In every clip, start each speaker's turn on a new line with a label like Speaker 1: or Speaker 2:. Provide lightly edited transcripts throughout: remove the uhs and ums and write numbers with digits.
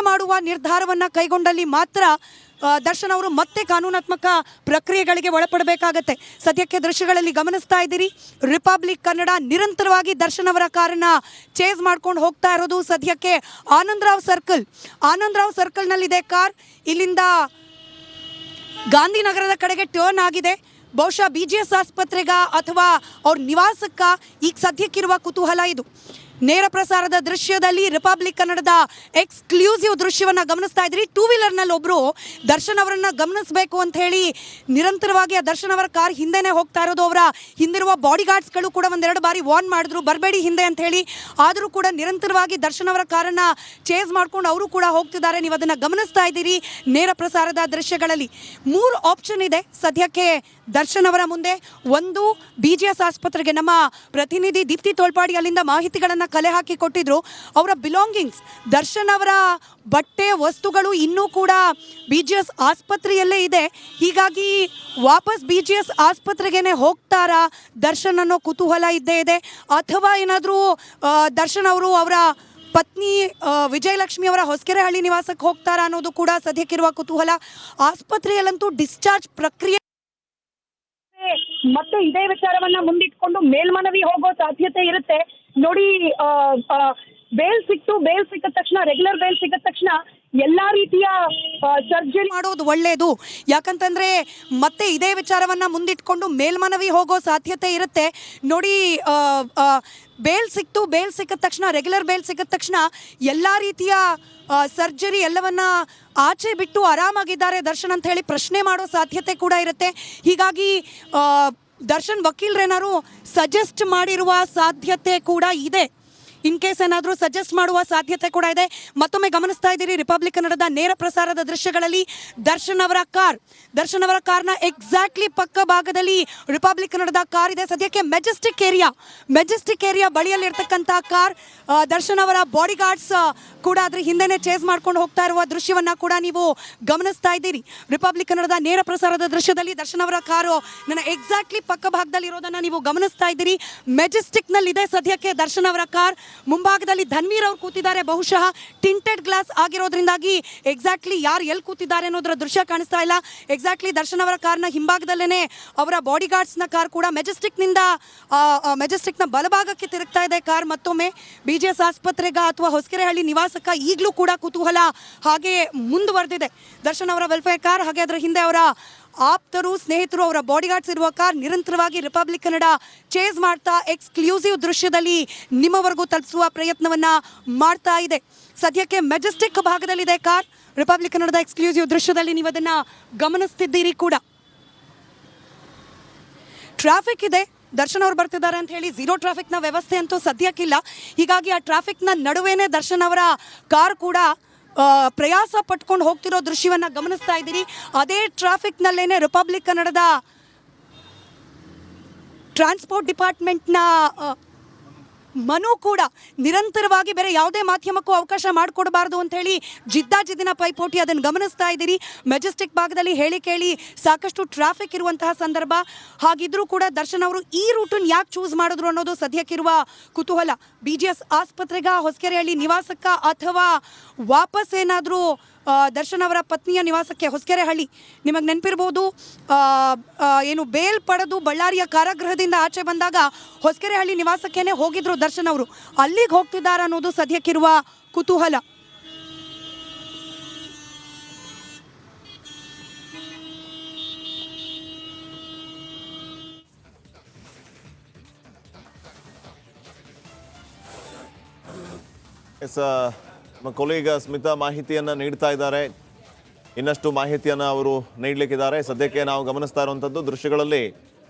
Speaker 1: ಮಾಡುವ ನಿರ್ಧಾರವನ್ನು ಕೈಗೊಂಡಲ್ಲಿ ಮಾತ್ರ ದರ್ಶನ್ ಅವರು ಮತ್ತೆ ಕಾನೂನಾತ್ಮಕ ಪ್ರಕ್ರಿಯೆಗಳಿಗೆ ಒಳಪಡಬೇಕಾಗತ್ತೆ. ಸದ್ಯಕ್ಕೆ ದೃಶ್ಯಗಳಲ್ಲಿ ಗಮನಿಸ್ತಾ ಇದ್ದೀರಿ, ರಿಪಬ್ಲಿಕ್ ಕನ್ನಡ ನಿರಂತರವಾಗಿ ದರ್ಶನ್ ಅವರ ಕಾರನ್ನು ಚೇಸ್ ಮಾಡ್ಕೊಂಡು ಹೋಗ್ತಾ ಇರೋದು. ಸದ್ಯಕ್ಕೆ ಆನಂದರಾವ್ ಸರ್ಕಲ್ನಲ್ಲಿದೆ ಕಾರ್. ಇಲ್ಲಿಂದ ಗಾಂಧಿನಗರದ ಕಡೆಗೆ ಟರ್ನ್ ಆಗಿದೆ. ಬಹುಶಃ BGS ಆಸ್ಪತ್ರೆಗ ಅಥವಾ ಅವ್ರ ನಿವಾಸಕ್ಕ ಈಗ ಸದ್ಯಕ್ಕಿರುವ ಕುತೂಹಲ ಇದು. ನೇರ ಪ್ರಸಾರದ ದೃಶ್ಯದಲ್ಲಿ ರಿಪಬ್ಲಿಕ್ ಕನ್ನಡದ ಎಕ್ಸ್ಕ್ಲೂಸಿವ್ ದೃಶ್ಯವನ್ನು ಗಮನಿಸ್ತಾ ಇದ್ರಿ. ಟೂ ವೀಲರ್ನಲ್ಲಿ ಒಬ್ಬರು ದರ್ಶನ್ ಅವರನ್ನ ಗಮನಿಸಬೇಕು ಅಂತ ಹೇಳಿ ನಿರಂತರವಾಗಿ ಆ ದರ್ಶನ್ ಅವರ ಕಾರ್ ಹಿಂದೆನೇ ಹೋಗ್ತಾ ಇರೋದು. ಅವರ ಹಿಂದಿರುವ ಬಾಡಿ ಗಾರ್ಡ್ಸ್ಗಳು ಕೂಡ ಒಂದೆರಡು ಬಾರಿ ವಾರ್ನ್ ಮಾಡಿದ್ರು, ಬರಬೇಡಿ ಹಿಂದೆ ಅಂತ ಹೇಳಿ. ಆದರೂ ಕೂಡ ನಿರಂತರವಾಗಿ ದರ್ಶನ್ ಅವರ ಕಾರನ್ನು ಚೇಸ್ ಮಾಡ್ಕೊಂಡು ಅವರು ಕೂಡ ಹೋಗ್ತಿದ್ದಾರೆ. ನೀವು ಅದನ್ನು ಗಮನಿಸ್ತಾ ಇದ್ದೀರಿ ನೇರ ಪ್ರಸಾರದ ದೃಶ್ಯಗಳಲ್ಲಿ. 3 ಆಪ್ಷನ್ ಇದೆ ಸದ್ಯಕ್ಕೆ ದರ್ಶನ್ ಅವರ ಮುಂದೆ. ಒಂದು, BGS ಆಸ್ಪತ್ರೆಗೆ ನಮ್ಮ ಪ್ರತಿನಿಧಿ ದೀಪ್ತಿ ತೋಳ್ಪಾಡಿ ಅಲ್ಲಿಂದ ಮಾಹಿತಿಗಳನ್ನು ಕಲೆ ಹಾಕಿ ಕೊಟ್ಟಿದ್ರು. ಅವರ ಬಿಲಾಂಗಿಂಗ್ಸ್, ದರ್ಶನ್ ಅವರ ಬಟ್ಟೆ ವಸ್ತುಗಳು ಇನ್ನೂ ಕೂಡ BGS ಆಸ್ಪತ್ರೆಯಲ್ಲೇ ಇದೆ. ಹೀಗಾಗಿ ವಾಪಸ್ BGS ಆಸ್ಪತ್ರೆಗೇನೆ ಹೋಗ್ತಾರಾ ದರ್ಶನ್ ಅನ್ನೋ ಕುತೂಹಲ ಇದ್ದೇ ಇದೆ. ಅಥವಾ ಏನಾದರೂ ದರ್ಶನ್ ಅವರು ಅವರ ಪತ್ನಿ ವಿಜಯಲಕ್ಷ್ಮಿ ಅವರ ಹೊಸಕೆರೆಹಳ್ಳಿ ನಿವಾಸಕ್ಕೆ ಹೋಗ್ತಾರಾ ಅನ್ನೋದು ಕೂಡ ಸದ್ಯಕ್ಕಿರುವ ಕುತೂಹಲ. ಆಸ್ಪತ್ರೆಯಲ್ಲಂತೂ ಡಿಸ್ಚಾರ್ಜ್ ಪ್ರಕ್ರಿಯೆ
Speaker 2: ಮತ್ತೆ ಇದೇ ವಿಚಾರವನ್ನ ಮುಂದಿಟ್ಕೊಂಡು ಮೇಲ್ಮನವಿ ಹೋಗೋ ಸಾಧ್ಯತೆ ಇರುತ್ತೆ. ನೋಡಿ, ಬೇಲ್ ಸಿಕ್ಕಿದ ತಕ್ಷಣ, ರೆಗ್ಯುಲರ್ ಬೇಲ್ ಸಿಕ್ಕಿದ ತಕ್ಷಣ ಎಲ್ಲಾ ರೀತಿಯ ಸರ್ಜರಿ
Speaker 1: ಮಾಡೋದು ಒಳ್ಳೆಯದು. ಯಾಕಂತಂದ್ರೆ ಮತ್ತೆ ಇದೇ ವಿಚಾರವನ್ನ ಮುಂದಿಟ್ಕೊಂಡು ಮೇಲ್ಮನವಿ ಹೋಗೋ ಸಾಧ್ಯತೆ ಇರುತ್ತೆ. ನೋಡಿ, ಬೇಲ್ ಸಿಕ್ಕಿದ ತಕ್ಷಣ, ರೆಗ್ಯುಲರ್ ಬೇಲ್ ಸಿಕ್ಕಿದ ತಕ್ಷಣ ಎಲ್ಲ ರೀತಿಯ ಸರ್ಜರಿ ಎಲ್ಲವನ್ನ ಆಚೆ ಬಿಟ್ಟು ಆರಾಮಾಗಿದ್ದಾರೆ ದರ್ಶನ್ ಅಂತ ಹೇಳಿ ಪ್ರಶ್ನೆ ಮಾಡೋ ಸಾಧ್ಯತೆ ಕೂಡ ಇರುತ್ತೆ. ಹೀಗಾಗಿ ದರ್ಶನ್ ವಕೀಲರೇನಾದ್ರು ಸಜೆಸ್ಟ್ ಮಾಡಿರುವ ಸಾಧ್ಯತೆ ಕೂಡ ಇದೆ. ಇನ್ ಕೇಸ್ ಏನಾದರೂ ಸಜೆಸ್ಟ್ ಮಾಡುವ ಸಾಧ್ಯತೆ ಕೂಡ ಇದೆ. ಮತ್ತೊಮ್ಮೆ ಗಮನಿಸ್ತಾ ಇದ್ದೀರಿ ರೇಪಬ್ಲಿಕ್ ಕನ್ನಡದ ನೇರ ಪ್ರಸಾರದ ದೃಶ್ಯಗಳಲ್ಲಿ ದರ್ಶನ್ ಅವರ ಕಾರ್ನ ಎಕ್ಸಾಕ್ಟ್ಲಿ ಪಕ್ಕ ಭಾಗದಲ್ಲಿ ರಿಪಬ್ಲಿಕ್ ಕನ್ನಡದ ಕಾರ್ ಇದೆ. ಸದ್ಯಕ್ಕೆ ಮೆಜೆಸ್ಟಿಕ್ ಏರಿಯಾ ಬಳಿಯಲ್ಲಿರ್ತಕ್ಕಂಥ ಕಾರ್. ದರ್ಶನ್ ಅವರ ಬಾಡಿ ಗಾರ್ಡ್ಸ್ ಕೂಡ ಅದ್ರ ಹಿಂದೆನೆ ಚೇಸ್ ಮಾಡ್ಕೊಂಡು ಹೋಗ್ತಾ ಇರುವ ದೃಶ್ಯವನ್ನ ಕೂಡ ನೀವು ಗಮನಿಸ್ತಾ ಇದ್ದೀರಿ. ರಿಪಬ್ಲಿಕ್ ಕನ್ನಡದ ನೇರ ಪ್ರಸಾರದ ದೃಶ್ಯದಲ್ಲಿ ದರ್ಶನ್ ಅವರ ಕಾರು ನನ್ನ ಎಕ್ಸಾಕ್ಟ್ಲಿ ಪಕ್ಕ ಭಾಗದಲ್ಲಿ ಇರೋದನ್ನ ನೀವು ಗಮನಿಸ್ತಾ ಇದ್ದೀರಿ. ಮೆಜೆಸ್ಟಿಕ್ ನಲ್ಲಿ ಇದೆ ಸದ್ಯಕ್ಕೆ ದರ್ಶನ್ ಅವರ ಕಾರ್. ಮುಂಭಾಗದಲ್ಲಿ ಧನ್ವೀರ್ ಅವರು ಕೂತಿದ್ದಾರೆ. ಬಹುಶಃ ಟಿಂಟೆಡ್ ಗ್ಲಾಸ್ ಆಗಿರೋದ್ರಿಂದಾಗಿ ಎಕ್ಸಾಕ್ಟ್ಲಿ ಯಾರು ಎಲ್ಲಿ ಕೂತಿದ್ದಾರೆ ಅನ್ನೋದ್ರ ದೃಶ್ಯ ಕಾಣಿಸ್ತಾ ಇಲ್ಲ. ಎಕ್ಸಾಕ್ಟ್ಲಿ ದರ್ಶನ್ ಅವರ ಕಾರ್ನ ಹಿಂಭಾಗದಲ್ಲೇನೆ ಅವರ ಬಾಡಿ ಗಾರ್ಡ್ಸ್ನ ಕಾರ್ ಕೂಡ ಮೆಜೆಸ್ಟಿಕ್ನ ಬಲಭಾಗಕ್ಕೆ ತಿರುಗ್ತಾ ಇದೆ ಕಾರ್. ಮತ್ತೊಮ್ಮೆ BGS ಆಸ್ಪತ್ರೆಗ ಅಥವಾ ಹೊಸಕೆರೆಹಳ್ಳಿ ನಿವಾಸಕ್ಕ ಈಗಲೂ ಕೂಡ ಕುತೂಹಲ ಹಾಗೆ ಮುಂದುವರೆದಿದೆ. ದರ್ಶನ್ ಅವರ ವೆಲ್ಫೇರ್ ಕಾರ್, ಹಾಗೆ ಅದರ ಹಿಂದೆ ಅವರ ಆಪ್ತರು, ಸ್ನೇಹಿತರು, ಅವರ ಬಾಡಿ ಗಾರ್ಡ್ಸ್ ಇರುವ ಕಾರ್ ನಿರಂತರವಾಗಿ ರಿಪಬ್ಲಿಕ್ ಕನ್ನಡ ಚೇಸ್ ಮಾಡ್ತಾ ಎಕ್ಸ್ಕ್ಲೂಸಿವ್ ದೃಶ್ಯದಲ್ಲಿ ನಿಮ್ಮವರೆಗೂ ತಲುಪಿಸುವ ಪ್ರಯತ್ನವನ್ನ ಮಾಡ್ತಾ ಇದೆ. ಸದ್ಯಕ್ಕೆ ಮೆಜೆಸ್ಟಿಕ್ ಭಾಗದಲ್ಲಿದೆ ಕಾರ್. ರಿಪಬ್ಲಿಕ್ ಕನ್ನಡದ ಎಕ್ಸ್ಕ್ಲೂಸಿವ್ ದೃಶ್ಯದಲ್ಲಿ ನೀವು ಅದನ್ನ ಗಮನಿಸ್ತಿದ್ದೀರಿ ಕೂಡ. ಟ್ರಾಫಿಕ್ ಇದೆ, ದರ್ಶನ್ ಅವರು ಬರ್ತಿದ್ದಾರೆ ಅಂತ ಹೇಳಿ ಝೀರೋ ಟ್ರಾಫಿಕ್ನ ವ್ಯವಸ್ಥೆ ಅಂತೂ ಸದ್ಯಕ್ಕಿಲ್ಲ. ಹೀಗಾಗಿ ಆ ಟ್ರಾಫಿಕ್ನ ನಡುವೆನೇ ದರ್ಶನ್ ಅವರ ಕಾರ್ ಕೂಡ ಪ್ರಯಾಸ ಪಟ್ಕೊಂಡು ಹೋಗ್ತಿರೋ ದೃಶ್ಯವನ್ನ ಗಮನಿಸ್ತಾ ಇದ್ದೀರಿ. ಅದೇ ಟ್ರಾಫಿಕ್ನಲ್ಲೇನೆ ರಿಪಬ್ಲಿಕ್ ಕನ್ನಡದ ಟ್ರಾನ್ಸ್ಪೋರ್ಟ್ ಡಿಪಾರ್ಟ್ಮೆಂಟ್ನ ಮನು ಕೂಡ ನಿರಂತರವಾಗಿ ಬೇರೆ ಯಾವುದೇ ಮಾಧ್ಯಮಕ್ಕೂ ಅವಕಾಶ ಮಾಡಿಕೊಡಬಾರ್ದು ಅಂತ ಹೇಳಿ ಜಿದ್ದಿನ ಪೈಪೋಟಿ ಅದನ್ನು ಗಮನಿಸ್ತಾ ಇದ್ದೀರಿ. ಮೆಜೆಸ್ಟಿಕ್ ಭಾಗದಲ್ಲಿ ಹೇಳಿ ಕೇಳಿ ಸಾಕಷ್ಟು ಟ್ರಾಫಿಕ್ ಇರುವಂತಹ ಸಂದರ್ಭ. ಹಾಗಿದ್ರೂ ಕೂಡ ದರ್ಶನ್ ಅವರು ಈ ರೂಟನ್ನು ಯಾಕೆ ಚೂಸ್ ಮಾಡಿದ್ರು ಅನ್ನೋದು ಸದ್ಯಕ್ಕಿರುವ ಕುತೂಹಲ. BGS ಆಸ್ಪತ್ರೆಗ, ಹೊಸಕೆರೆಹಳ್ಳಿ ನಿವಾಸಕ್ಕ, ಅಥವಾ ವಾಪಸ್ ಏನಾದರೂ ದರ್ಶನ್ ಅವರ ಪತ್ನಿಯ ನಿವಾಸಕ್ಕೆ ಹೊಸಕೆರೆಹಳ್ಳಿ. ನಿಮಗೆ ನೆನಪಿರ್ಬೋದು, ಏನು ಬೇಲ್ ಪಡೆದು ಬಳ್ಳಾರಿಯ ಕಾರಾಗೃಹದಿಂದ ಆಚೆ ಬಂದಾಗ ಹೊಸಕೆರೆಹಳ್ಳಿ ನಿವಾಸಕ್ಕೇನೆ ಹೋಗಿದ್ರು ದರ್ಶನ್ ಅವರು. ಅಲ್ಲಿಗೆ ಹೋಗ್ತಿದ್ದಾರೆ ಅನ್ನೋದು ಸದ್ಯಕ್ಕಿರುವ ಕುತೂಹಲ.
Speaker 3: ನಮ್ಮ ಕೊಲೀಗ ಸ್ಮಿತಾ ಮಾಹಿತಿಯನ್ನು ನೀಡ್ತಾ ಇದ್ದಾರೆ. ಇನ್ನಷ್ಟು ಮಾಹಿತಿಯನ್ನು ಅವರು ನೀಡಲಿಕ್ಕಿದ್ದಾರೆ. ಸದ್ಯಕ್ಕೆ ನಾವು ಗಮನಿಸ್ತಾ ಇರುವಂಥದ್ದು ದೃಶ್ಯಗಳಲ್ಲಿ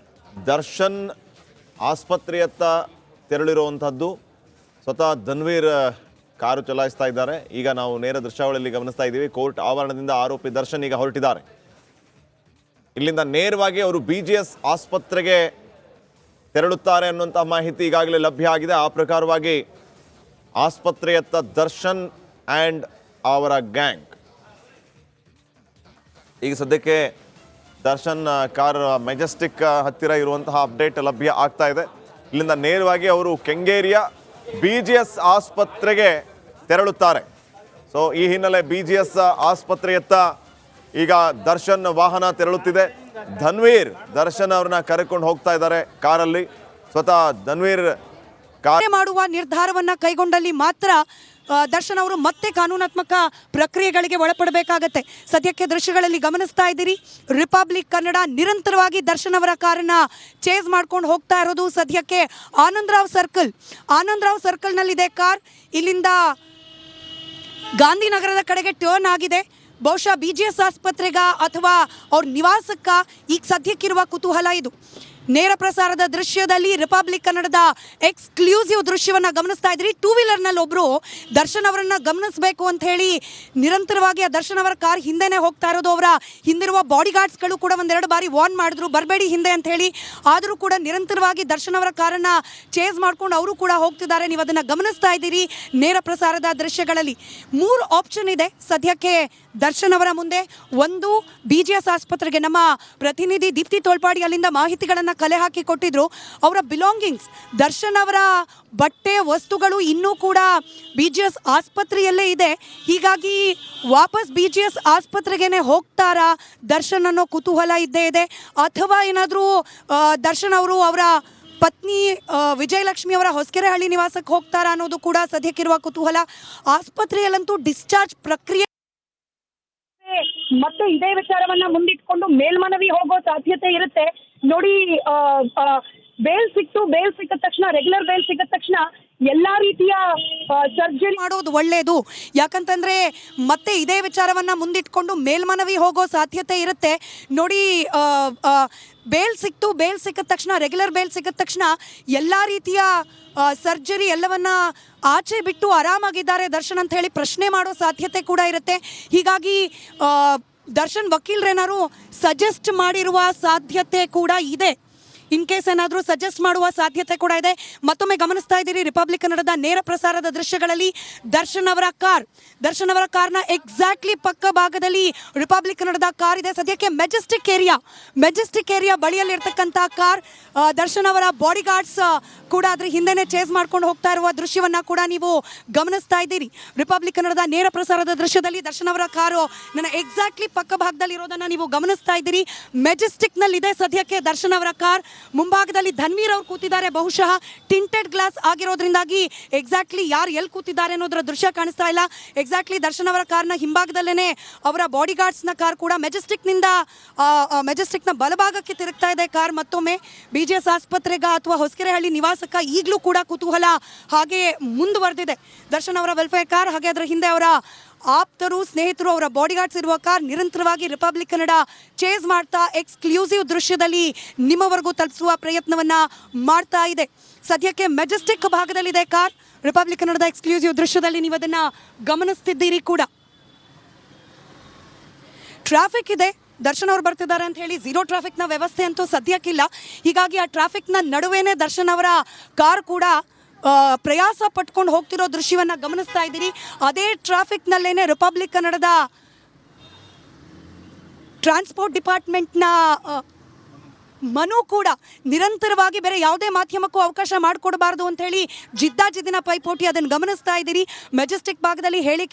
Speaker 3: ದರ್ಶನ್ ಆಸ್ಪತ್ರೆಯತ್ತ ತೆರಳಿರುವಂಥದ್ದು. ಸ್ವತಃ ಧನ್ವೀರ್ ಕಾರು ಚಲಾಯಿಸ್ತಾ ಇದ್ದಾರೆ. ಈಗ ನಾವು ನೇರ ದೃಶ್ಯಾವಳಿಯಲ್ಲಿ ಗಮನಿಸ್ತಾ ಇದ್ದೀವಿ. ಕೋರ್ಟ್ ಆವರಣದಿಂದ ಆರೋಪಿ ದರ್ಶನ್ ಈಗ ಹೊರಟಿದ್ದಾರೆ. ಇಲ್ಲಿಂದ ನೇರವಾಗಿ ಅವರು BGS ಆಸ್ಪತ್ರೆಗೆ ತೆರಳುತ್ತಾರೆ ಅನ್ನುವಂಥ ಮಾಹಿತಿ ಈಗಾಗಲೇ ಲಭ್ಯ ಆಗಿದೆ. ಆ ಪ್ರಕಾರವಾಗಿ ಆಸ್ಪತ್ರೆಯತ್ತ ದರ್ಶನ್ ಆ್ಯಂಡ್ ಅವರ ಗ್ಯಾಂಗ್. ಈಗ ಸದ್ಯಕ್ಕೆ ದರ್ಶನ್ ಕಾರ್ ಮೆಜೆಸ್ಟಿಕ್ ಹತ್ತಿರ ಇರುವಂತಹ ಅಪ್ಡೇಟ್ ಲಭ್ಯ ಆಗ್ತಾ ಇದೆ. ಇಲ್ಲಿಂದ ನೇರವಾಗಿ ಅವರು ಕೆಂಗೇರಿಯ BGS ಆಸ್ಪತ್ರೆಗೆ ತೆರಳುತ್ತಾರೆ. ಸೊ ಈ ಹಿನ್ನೆಲೆ BGS ಆಸ್ಪತ್ರೆಯತ್ತ ಈಗ ದರ್ಶನ್ ವಾಹನ ತೆರಳುತ್ತಿದೆ. ಧನ್ವೀರ್ ದರ್ಶನ್ ಅವ್ರನ್ನ ಕರೆಕೊಂಡು ಹೋಗ್ತಾ ಇದ್ದಾರೆ ಕಾರಲ್ಲಿ. ಸ್ವತಃ ಧನ್ವೀರ್
Speaker 1: ಮಾಡುವ ನಿರ್ಧಾರವನ್ನ ಕೈಗೊಂಡಲ್ಲಿ ಮಾತ್ರ ದರ್ಶನ್ ಅವರು ಮತ್ತೆ ಕಾನೂನಾತ್ಮಕ ಪ್ರಕ್ರಿಯೆಗಳಿಗೆ ಒಳಪಡಬೇಕಾಗತ್ತೆ. ಸದ್ಯಕ್ಕೆ ದೃಶ್ಯಗಳಲ್ಲಿ ಗಮನಿಸ್ತಾ ಇದ್ದೀರಿ, ರಿಪಬ್ಲಿಕ್ ಕನ್ನಡ ನಿರಂತರವಾಗಿ ದರ್ಶನ್ ಅವರ ಕಾರನ್ನ ಚೇಸ್ ಮಾಡ್ಕೊಂಡು ಹೋಗ್ತಾ ಇರೋದು. ಸದ್ಯಕ್ಕೆ ಆನಂದರಾವ್ ಸರ್ಕಲ್ನಲ್ಲಿದೆ ಕಾರ್. ಇಲ್ಲಿಂದ ಗಾಂಧಿನಗರದ ಕಡೆಗೆ ಟರ್ನ್ ಆಗಿದೆ. ಬಹುಶಃ BGS ಆಸ್ಪತ್ರೆಗ ಅಥವಾ ಅವ್ರ ನಿವಾಸಕ್ಕ ಈಗ ಸದ್ಯಕ್ಕಿರುವ ಕುತೂಹಲ ಇದು. ನೇರ ಪ್ರಸಾರದ ದೃಶ್ಯದಲ್ಲಿ ರಿಪಬ್ಲಿಕ್ ಕನ್ನಡದ ಎಕ್ಸ್ಕ್ಲೂಸಿವ್ ದೃಶ್ಯವನ್ನ ಗಮನಿಸ್ತಾ ಇದ್ರಿ. ಟೂ ವೀಲರ್ನಲ್ಲಿ ಒಬ್ರು ದರ್ಶನ್ ಅವರನ್ನ ಗಮನಿಸಬೇಕು ಅಂತ ಹೇಳಿ ನಿರಂತರವಾಗಿ ಆ ದರ್ಶನ್ ಅವರ ಕಾರ್ ಹಿಂದೆನೆ ಹೋಗ್ತಾ ಇರೋದು. ಅವರ ಹಿಂದಿರುವ ಬಾಡಿ ಗಾರ್ಡ್ಸ್ಗಳು ಕೂಡ ಒಂದೆರಡು ಬಾರಿ ವಾರ್ನ್ ಮಾಡಿದ್ರು, ಬರಬೇಡಿ ಹಿಂದೆ ಅಂತ ಹೇಳಿ. ಆದರೂ ಕೂಡ ನಿರಂತರವಾಗಿ ದರ್ಶನ್ ಅವರ ಕಾರನ್ನ ಚೇಸ್ ಮಾಡ್ಕೊಂಡು ಅವರು ಕೂಡ ಹೋಗ್ತಿದ್ದಾರೆ. ನೀವು ಅದನ್ನ ಗಮನಿಸ್ತಾ ಇದ್ದೀರಿ ನೇರ ಪ್ರಸಾರದ ದೃಶ್ಯಗಳಲ್ಲಿ. 3 ಆಪ್ಷನ್ ಇದೆ ಸದ್ಯಕ್ಕೆ ದರ್ಶನ್ ಅವರ ಮುಂದೆ. ಒಂದು, BGS ಆಸ್ಪತ್ರೆಗೆ ನಮ್ಮ ಪ್ರತಿನಿಧಿ ದೀಪ್ತಿ ತೋಳ್ಪಾಡಿ ಅಲ್ಲಿಂದ ಮಾಹಿತಿಗಳನ್ನು ಕಲೆ ಹಾಕಿ ಕೊಟ್ಟಿದ್ರು. ಅವರ ಬಿಲಾಂಗಿಂಗ್ಸ್, ದರ್ಶನ್ ಅವರ ಬಟ್ಟೆ ವಸ್ತುಗಳು ಇನ್ನೂ ಕೂಡ BGS ಆಸ್ಪತ್ರೆಯಲ್ಲೇ ಇದೆ. ಹೀಗಾಗಿ ವಾಪಸ್ BGS ಆಸ್ಪತ್ರೆಗೇನೆ ಹೋಗ್ತಾರಾ ದರ್ಶನ್ ಅನ್ನೋ ಕುತೂಹಲ ಇದ್ದೇ ಇದೆ. ಅಥವಾ ಏನಾದರೂ ದರ್ಶನ್ ಅವರು ಅವರ ಪತ್ನಿ ವಿಜಯಲಕ್ಷ್ಮಿ ಅವರ ಹೊಸಕೆರೆಹಳ್ಳಿ ನಿವಾಸಕ್ಕೆ ಹೋಗ್ತಾರಾ ಅನ್ನೋದು ಕೂಡ ಸದ್ಯಕ್ಕಿರುವ ಕುತೂಹಲ. ಆಸ್ಪತ್ರೆಯಲ್ಲಂತೂ ಡಿಸ್ಚಾರ್ಜ್ ಪ್ರಕ್ರಿಯೆ
Speaker 2: ಮತ್ತೆ ಇದೇ ವಿಚಾರವನ್ನ ಮುಂದಿಟ್ಕೊಂಡು ಮೇಲ್ಮನವಿ ಹೋಗೋ ಸಾಧ್ಯತೆ ಇರುತ್ತೆ. ನೋಡಿ, ಬೇಲ್ ಸಿಕ್ಕಿದ ತಕ್ಷಣ, ರೆಗ್ಯುಲರ್ ಬೇಲ್ ಸಿಕ್ಕಿದ ತಕ್ಷಣ ಎಲ್ಲಾ ರೀತಿಯ ಸರ್ಜರಿ
Speaker 1: ಮಾಡೋದು ಒಳ್ಳೆಯದು. ಯಾಕಂತಂದ್ರೆ ಮತ್ತೆ ಇದೇ ವಿಚಾರವನ್ನ ಮುಂದಿಟ್ಕೊಂಡು ಮೇಲ್ಮನವಿ ಹೋಗೋ ಸಾಧ್ಯತೆ ಇರುತ್ತೆ. ನೋಡಿ, ಬೇಲ್ ಸಿಕ್ಕಿದ ತಕ್ಷಣ, ರೆಗ್ಯುಲರ್ ಬೇಲ್ ಸಿಕ್ಕಿದ ತಕ್ಷಣ ಎಲ್ಲ ರೀತಿಯ ಸರ್ಜರಿ ಎಲ್ಲವನ್ನ ಆಚೆ ಬಿಟ್ಟು ಆರಾಮಾಗಿದ್ದಾರೆ ದರ್ಶನ್ ಅಂತ ಹೇಳಿ ಪ್ರಶ್ನೆ ಮಾಡೋ ಸಾಧ್ಯತೆ ಕೂಡ ಇರುತ್ತೆ. ಹೀಗಾಗಿ ದರ್ಶನ್ ವಕೀಲರೇನಾದ್ರು ಸಜೆಸ್ಟ್ ಮಾಡಿರುವ ಸಾಧ್ಯತೆ ಕೂಡ ಇದೆ. ಇನ್ ಕೇಸ್ ಏನಾದರೂ ಸಜೆಸ್ಟ್ ಮಾಡುವ ಸಾಧ್ಯತೆ ಕೂಡ ಇದೆ. ಮತ್ತೊಮ್ಮೆ ಗಮನಿಸ್ತಾ ಇದ್ದೀರಿ ರಿಪಬ್ಲಿಕ್ ಕನ್ನಡದ ನೇರ ಪ್ರಸಾರದ ದೃಶ್ಯಗಳಲ್ಲಿ ದರ್ಶನ್ ಅವರ ಕಾರ್ನ ಎಕ್ಸಾಕ್ಟ್ಲಿ ಪಕ್ಕ ಭಾಗದಲ್ಲಿ ರಿಪಬ್ಲಿಕ್ ಕನ್ನಡದ ಕಾರ್ ಇದೆ. ಸದ್ಯಕ್ಕೆ ಮೆಜೆಸ್ಟಿಕ್ ಏರಿಯಾ ಬಳಿಯಲ್ಲಿರ್ತಕ್ಕಂಥ ಕಾರ್. ದರ್ಶನ್ ಅವರ ಬಾಡಿ ಗಾರ್ಡ್ಸ್ ಕೂಡ ಅದ್ರ ಹಿಂದೆನೆ ಚೇಸ್ ಮಾಡ್ಕೊಂಡು ಹೋಗ್ತಾ ಇರುವ ದೃಶ್ಯವನ್ನ ಕೂಡ ನೀವು ಗಮನಿಸ್ತಾ ಇದ್ದೀರಿ. ರಿಪಬ್ಲಿಕ್ ಕನ್ನಡದ ನೇರ ಪ್ರಸಾರದ ದೃಶ್ಯದಲ್ಲಿ ದರ್ಶನ್ ಅವರ ಕಾರು ನನ್ನ ಎಕ್ಸಾಕ್ಟ್ಲಿ ಪಕ್ಕ ಭಾಗದಲ್ಲಿ ಇರೋದನ್ನ ನೀವು ಗಮನಿಸ್ತಾ ಇದ್ದೀರಿ. ಮೆಜೆಸ್ಟಿಕ್ನಲ್ಲಿದೆ ಸದ್ಯಕ್ಕೆ ದರ್ಶನ್ ಅವರ ಕಾರ್. ಮುಂಭಾಗದಲ್ಲಿ ಧನ್ವೀರ್ ಅವರು ಕೂತಿದ್ದಾರೆ. ಬಹುಶಃ ಟಿಂಟೆಡ್ ಗ್ಲಾಸ್ ಆಗಿರೋದ್ರಿಂದಾಗಿ ಎಕ್ಸಾಕ್ಟ್ಲಿ ಯಾರು ಎಲ್ಲಿ ಕೂತಿದ್ದಾರೆ ಅನ್ನೋದರ ದೃಶ್ಯ ಕಾಣಿಸ್ತಾ ಇಲ್ಲ. ಎಕ್ಸಾಕ್ಟ್ಲಿ ದರ್ಶನ್ ಅವರ ಕಾರ್ನ ಹಿಂಭಾಗದಲ್ಲೇನೆ ಅವರ ಬಾಡಿ ಗಾರ್ಡ್ಸ್ನ ಕಾರ್ ಕೂಡ ಮೆಜೆಸ್ಟಿಕ್ನ ಬಲಭಾಗಕ್ಕೆ ತಿರುಗ್ತಾ ಇದೆ ಕಾರ್. ಮತ್ತೊಮ್ಮೆ BGS ಆಸ್ಪತ್ರೆಗ ಅಥವಾ ಹೊಸಕೆರೆಹಳ್ಳಿ ನಿವಾಸಕ್ಕ ಈಗಲೂ ಕೂಡ ಕುತೂಹಲ ಹಾಗೆ ಮುಂದುವರೆದಿದೆ. ದರ್ಶನ್ ಅವರ ವೆಲ್ಫೇರ್ ಕಾರ್, ಹಾಗೆ ಅದರ ಹಿಂದೆ ಅವರ ಆಪ್ತರು, ಸ್ನೇಹಿತರು, ಅವರ ಬಾಡಿ ಗಾರ್ಡ್ಸ್ ಇರುವ ಕಾರ್ ನಿರಂತರವಾಗಿ ರಿಪಬ್ಲಿಕ್ ಕನ್ನಡ ಚೇಸ್ ಮಾಡ್ತಾ ಎಕ್ಸ್ಕ್ಲೂಸಿವ್ ದೃಶ್ಯದಲ್ಲಿ ನಿಮ್ಮವರೆಗೂ ತಲುಪಿಸುವ ಪ್ರಯತ್ನವನ್ನ ಮಾಡ್ತಾ ಇದೆ. ಸದ್ಯಕ್ಕೆ ಮೆಜೆಸ್ಟಿಕ್ ಭಾಗದಲ್ಲಿದೆ ಕಾರ್. ರಿಪಬ್ಲಿಕ್ ಕನ್ನಡದ ಎಕ್ಸ್ಕ್ಲೂಸಿವ್ ದೃಶ್ಯದಲ್ಲಿ ನೀವು ಅದನ್ನ ಗಮನಿಸ್ತಿದ್ದೀರಿ ಕೂಡ. ಟ್ರಾಫಿಕ್ ಇದೆ, ದರ್ಶನ್ ಅವರು ಬರ್ತಿದ್ದಾರೆ ಅಂತ ಹೇಳಿ ಝೀರೋ ಟ್ರಾಫಿಕ್ನ ವ್ಯವಸ್ಥೆ ಅಂತೂ ಸದ್ಯಕ್ಕಿಲ್ಲ. ಹೀಗಾಗಿ ಆ ಟ್ರಾಫಿಕ್ನ ನಡುವೆನೇ ದರ್ಶನ್ ಅವರ ಕಾರ್ ಕೂಡ ಪ್ರಯಾಸ ಪಟ್ಕೊಂಡು ಹೋಗ್ತಿರೋ ದೃಶ್ಯವನ್ನ ಗಮನಿಸ್ತಾ ಇದ್ದೀರಿ. ಅದೇ ಟ್ರಾಫಿಕ್ನಲ್ಲೇನೆ ರಿಪಬ್ಲಿಕ್ ಕನ್ನಡದ ಟ್ರಾನ್ಸ್ಪೋರ್ಟ್ ಡಿಪಾರ್ಟ್ಮೆಂಟ್ನ ಮನು ಕೂಡ ನಿರಂತರವಾಗಿ ಬೇರೆ ಯಾವುದೇ ಮಾಧ್ಯಮಕ್ಕೂ ಅವಕಾಶ ಮಾಡಿಕೊಡಬಾರ್ದು ಅಂತ ಹೇಳಿ ಜಿದ್ದಾಜಿದ್ದಿನ ಪೈಪೋಟಿ ಅದನ್ನು ಗಮನಿಸ್ತಾ ಇದ್ದೀರಿ. ಮೆಜೆಸ್ಟಿಕ್ ಭಾಗದಲ್ಲಿ ಹೇಳಿಕೆ